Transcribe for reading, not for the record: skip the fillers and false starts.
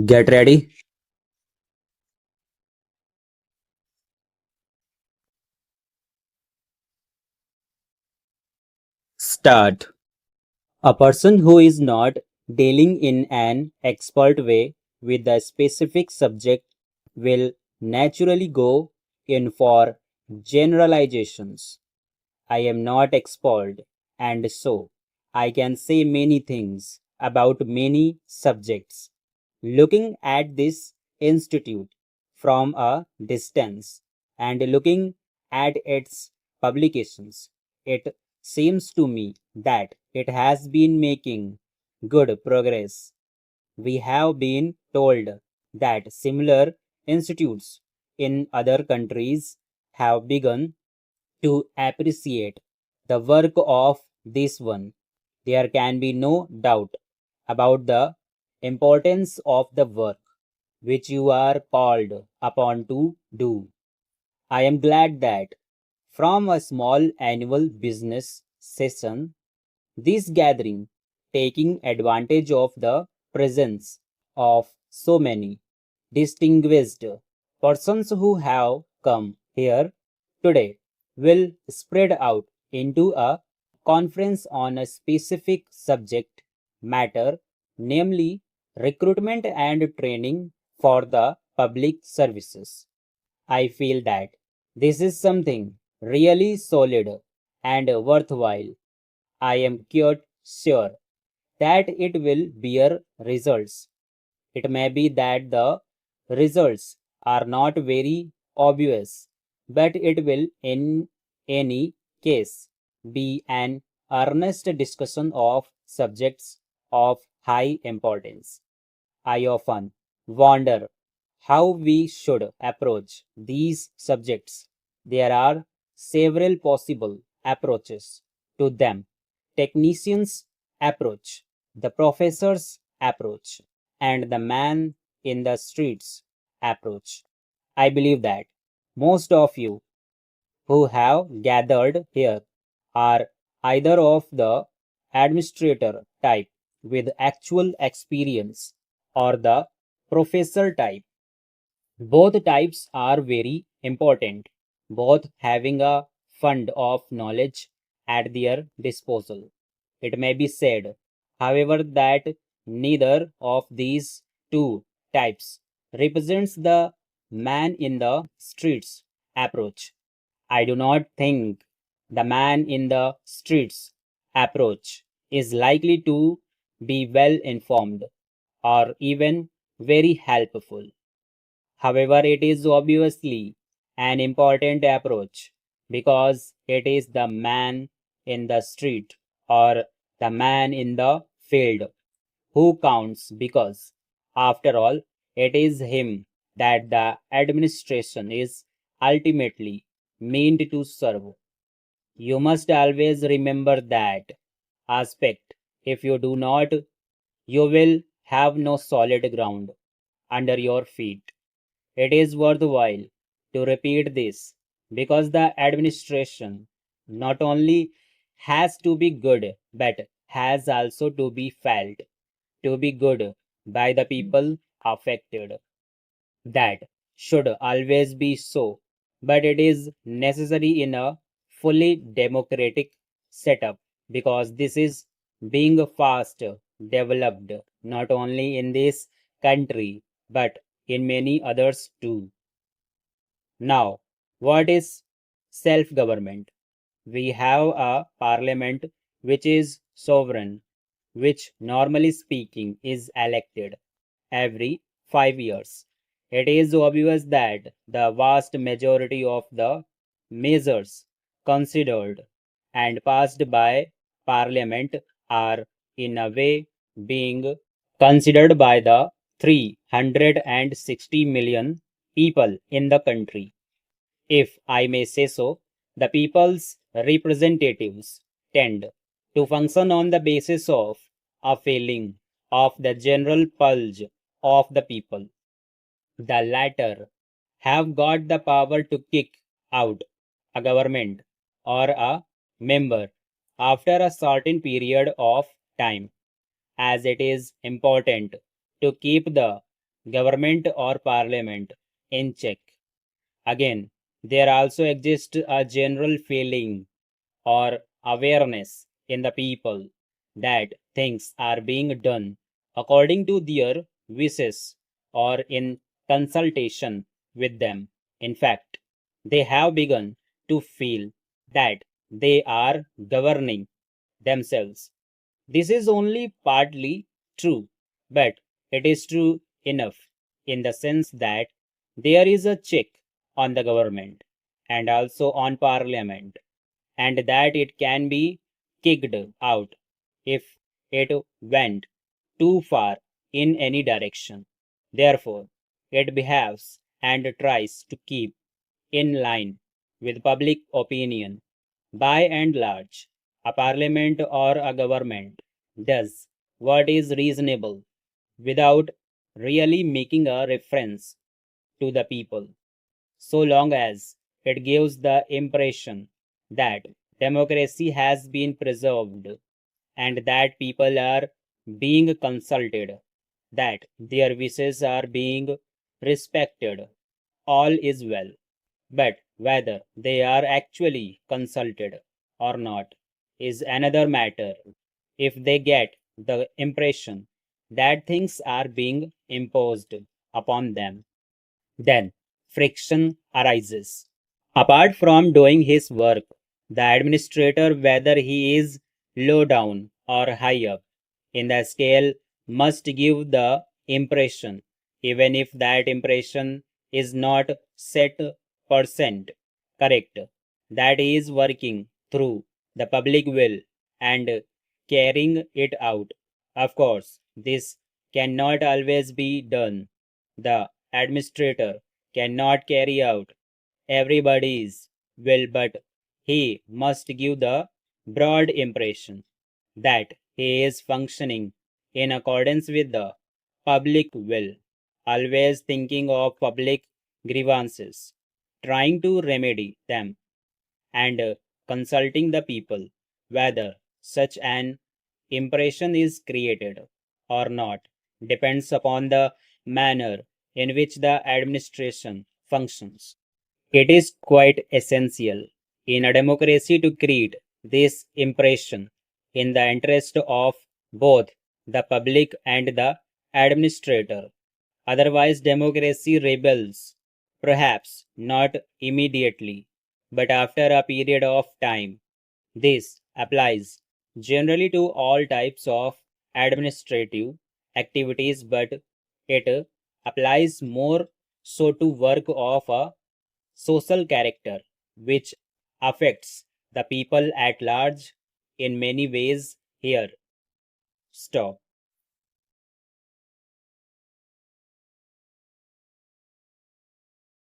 Get ready. Start. A person who is not dealing in an expert way with the specific subject will naturally go in for generalizations. I am not expert, and so I can say many things about many subjects. Looking at this institute from a distance and looking at its publications, it seems to me that it has been making good progress. We have been told that similar institutes in other countries have begun to appreciate the work of this one. There can be no doubt about the importance of the work which you are called upon to do. I am glad that from a small annual business session, this gathering, taking advantage of the presence of so many distinguished persons who have come here today, will spread out into a conference on a specific subject matter, namely recruitment and training for the public services. I feel that this is something really solid and worthwhile. I am quite sure that it will bear results. It may be that the results are not very obvious, but it will, in any case, be an earnest discussion of subjects of high importance. I often wonder how we should approach these subjects. There are several possible approaches to them: technician's approach, the professor's approach, and the man in the streets approach. I believe that most of you who have gathered here are either of the administrator type with actual experience or the professor type. Both types are very important, both having a fund of knowledge at their disposal. It may be said, however, that neither of these two types represents the man in the streets approach. I do not think the man in the streets approach is likely to be well informed or even very helpful. However, it is obviously an important approach because it is the man in the street or the man in the field who counts, because after all it is him that the administration is ultimately meant to serve. You must always remember that aspect. If you do not, you will have no solid ground under your feet. It is worthwhile to repeat this because the administration not only has to be good but has also to be felt to be good by the people affected. That should always be so, but it is necessary in a fully democratic setup because this is being fast developed not only in this country but in many others too. Now, what is self government? We have a parliament which is sovereign, which normally speaking is elected every 5 years. It is obvious that the vast majority of the measures considered and passed by Parliament are, in a way, being considered by the 360 million people in the country. If I may say so, the people's representatives tend to function on the basis of a feeling of the general pulse of the people. The latter have got the power to kick out a government or a member after a certain period of time, as it is important to keep the government or parliament in check. Again, there also exists a general feeling or awareness in the people that things are being done according to their wishes or in consultation with them. In fact, they have begun to feel that they are governing themselves. This is only partly true, but it is true enough in the sense that there is a check on the government and also on parliament, and that it can be kicked out if it went too far in any direction. Therefore, it behaves and tries to keep in line with public opinion. By and large, a parliament or a government does what is reasonable without really making a reference to the people, so long as it gives the impression that democracy has been preserved and that people are being consulted, that their wishes are being respected, all is well. But whether they are actually consulted or not is another matter. If they get the impression that things are being imposed upon them, then friction arises. Apart from doing his work, the administrator, whether he is low down or high up in the scale, must give the impression, even if that impression is not set percent correct, that he is working through the public will and carrying it out. Of course, this cannot always be done. The administrator cannot carry out everybody's will, but he must give the broad impression that he is functioning in accordance with the public will, always thinking of public grievances, trying to remedy them, and consulting the people. Whether such an impression is created or not depends upon the manner in which the administration functions. It is quite essential in a democracy to create this impression in the interest of both the public and the administrator. Otherwise, democracy rebels, perhaps not immediately, but after a period of time. This applies generally to all types of administrative activities, but it applies more so to work of a social character, which affects the people at large in many ways. Here, stop.